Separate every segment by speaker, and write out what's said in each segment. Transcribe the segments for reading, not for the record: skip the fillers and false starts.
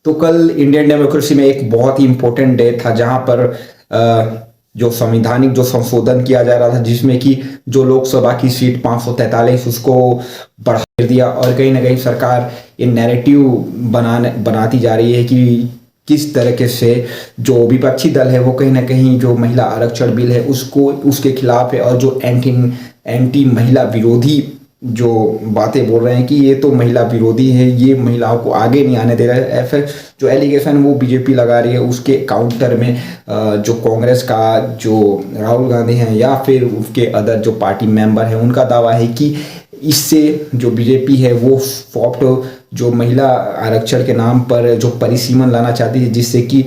Speaker 1: तो कल Indian democracy में एक बहुत ही इम्पोर्टेंट डे था जहां पर जो संविधानिक जो संशोधन किया जा रहा था, जिसमें कि जो लोकसभा की सीट 543 उसको बढ़ा दिया। और कहीं ना कहीं सरकार ये नैरेटिव बनाती जा रही है कि किस तरीके से जो विपक्षी दल है वो कहीं ना कहीं जो महिला आरक्षण बिल है उसको उसके खिलाफ है, और जो एंटी एंटी महिला विरोधी जो बातें बोल रहे हैं कि ये तो महिला विरोधी है, ये महिलाओं को आगे नहीं आने दे रहा है। ऐसे जो एलिगेशन वो बीजेपी लगा रही है, उसके काउंटर में जो कांग्रेस का जो राहुल गांधी हैं या फिर उसके अदर जो पार्टी मेंबर हैं उनका दावा है कि इससे जो बीजेपी है वो सॉफ्ट जो महिला आरक्षण के नाम पर जो परिसीमन लाना चाहती है, जिससे कि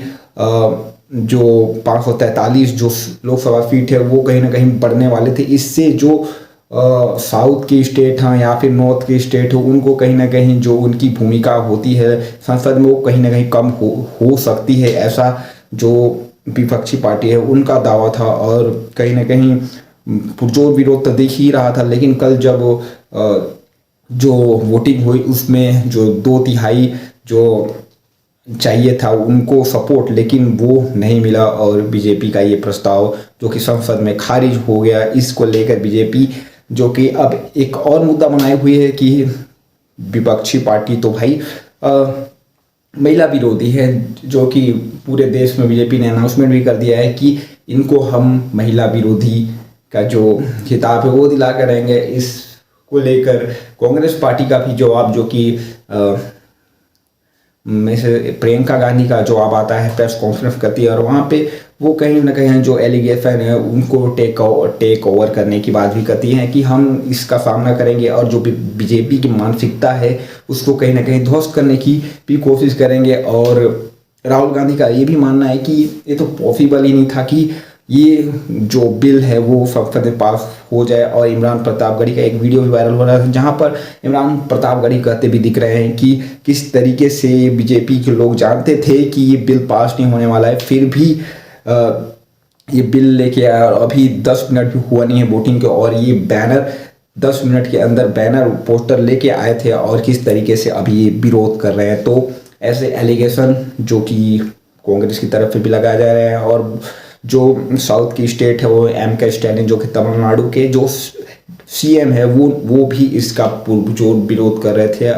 Speaker 1: जो 543 जो लोकसभा सीट है वो कहीं ना कहीं बढ़ने वाले थे। इससे जो साउथ की स्टेट हैं या फिर नॉर्थ की स्टेट हो, उनको कहीं ना कहीं जो उनकी भूमिका होती है संसद में वो कहीं ना कहीं कम हो सकती है, ऐसा जो विपक्षी पार्टी है उनका दावा था। और कहीं ना कहीं पुरजोर विरोध तो दिख ही रहा था, लेकिन कल जब जो वोटिंग हुई उसमें जो 2/3 जो चाहिए था उनको सपोर्ट, लेकिन वो नहीं मिला और बीजेपी का ये प्रस्ताव जो कि संसद में खारिज हो गया। इसको लेकर बीजेपी जो कि अब एक और मुद्दा बनाए हुई है कि विपक्षी पार्टी तो भाई महिला विरोधी है, जो कि पूरे देश में बीजेपी ने अनाउंसमेंट भी कर दिया है कि इनको हम महिला विरोधी का जो खिताब है वो दिला करेंगे। इसको लेकर कांग्रेस पार्टी का भी जवाब जो कि में से प्रियंका गांधी का जवाब आता है, प्रेस कॉन्फ्रेंस करती है और वहाँ पे वो कहीं ना कहीं जो एलिगेशन है उनको टेक ओवर करने की बात भी करती हैं कि हम इसका सामना करेंगे और जो बीजेपी की मानसिकता है उसको कहीं ना कहीं ध्वस्त करने की भी कोशिश करेंगे। और राहुल गांधी का ये भी मानना है कि ये तो पॉसिबल ही नहीं था कि ये जो बिल है वो संसद में पास हो जाए। और इमरान प्रतापगढ़ी का एक वीडियो भी वायरल हो रहा है जहां पर इमरान प्रतापगढ़ी कहते भी दिख रहे हैं कि किस तरीके से बीजेपी के लोग जानते थे कि ये बिल पास नहीं होने वाला है, फिर भी ये बिल लेके आया। और अभी 10 मिनट भी हुआ नहीं है वोटिंग के और ये बैनर 10 मिनट के अंदर बैनर पोस्टर लेके आए थे और किस तरीके से अभी ये विरोध कर रहे हैं। तो ऐसे एलिगेशन जो कि कांग्रेस की तरफ से भी लगाया जा रहा है, और जो साउथ की स्टेट है वो M.K. स्टैलिन जो कि तमिलनाडु के जो CM है वो भी इसका पुरजोर विरोध कर रहे थे।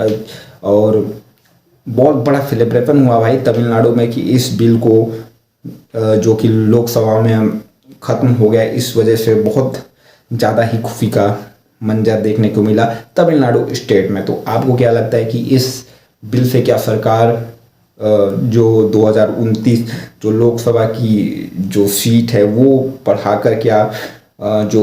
Speaker 1: और बहुत बड़ा सेलिब्रेशन हुआ भाई तमिलनाडु में कि इस बिल को जो कि लोकसभा में ख़त्म हो गया, इस वजह से बहुत ज़्यादा ही खुशी का मंजर देखने को मिला तमिलनाडु स्टेट में। तो आपको क्या लगता है कि इस बिल से क्या सरकार जो 2029 जो लोकसभा की जो सीट है वो बढ़ाकर क्या जो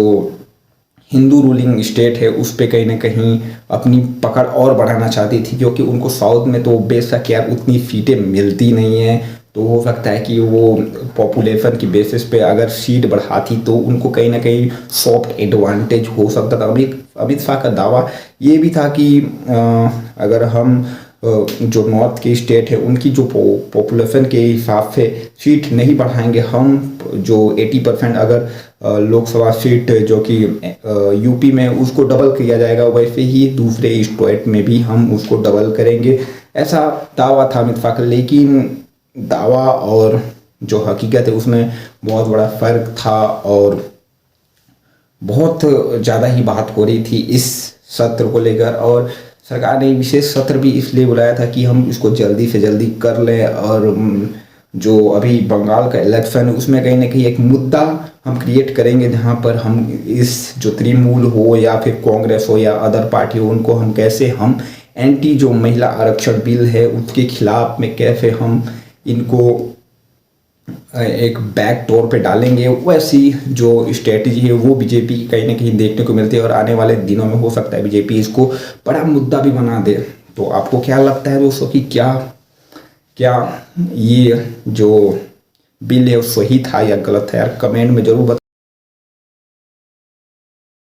Speaker 1: हिंदू रूलिंग स्टेट है उस पर कहीं ना कहीं अपनी पकड़ और बढ़ाना चाहती थी, क्योंकि उनको साउथ में तो बेशक यार उतनी सीटें मिलती नहीं हैं। तो हो सकता है कि वो पॉपुलेशन की बेसिस पे अगर सीट बढ़ाती तो उनको कहीं ना कहीं सॉफ्ट एडवांटेज हो सकता था। अमित शाह का दावा ये भी था कि अगर हम जो नॉर्थ की स्टेट है उनकी जो पॉपुलेशन के हिसाब से सीट नहीं बढ़ाएंगे, हम जो 80% अगर लोकसभा सीट जो कि यूपी में उसको डबल किया जाएगा, वैसे ही दूसरे स्टेट में भी हम उसको डबल करेंगे, ऐसा दावा था अमित शाह का। लेकिन दावा और जो हकीकत है उसमें बहुत बड़ा फर्क था और बहुत ज़्यादा ही बात हो रही थी इस सत्र को लेकर। और सरकार ने विशेष सत्र भी इसलिए बुलाया था कि हम इसको जल्दी से जल्दी कर लें। और जो अभी बंगाल का इलेक्शन है उसमें कहीं ना कहीं एक मुद्दा हम क्रिएट करेंगे जहां पर हम इस जो तृणमूल हो या फिर कांग्रेस हो या अदर पार्टी हो उनको हम कैसे हम एंटी जो महिला आरक्षण बिल है उसके खिलाफ में कैसे हम इनको एक बैक डोर पे डालेंगे। वैसी जो स्ट्रेटजी है वो बीजेपी कहीं ना कहीं देखने को मिलती है और आने वाले दिनों में हो सकता है बीजेपी इसको बड़ा मुद्दा भी बना दे। तो आपको क्या लगता है दोस्तों कि क्या ये जो बिल है वो सही था या गलत था यार, कमेंट में जरूर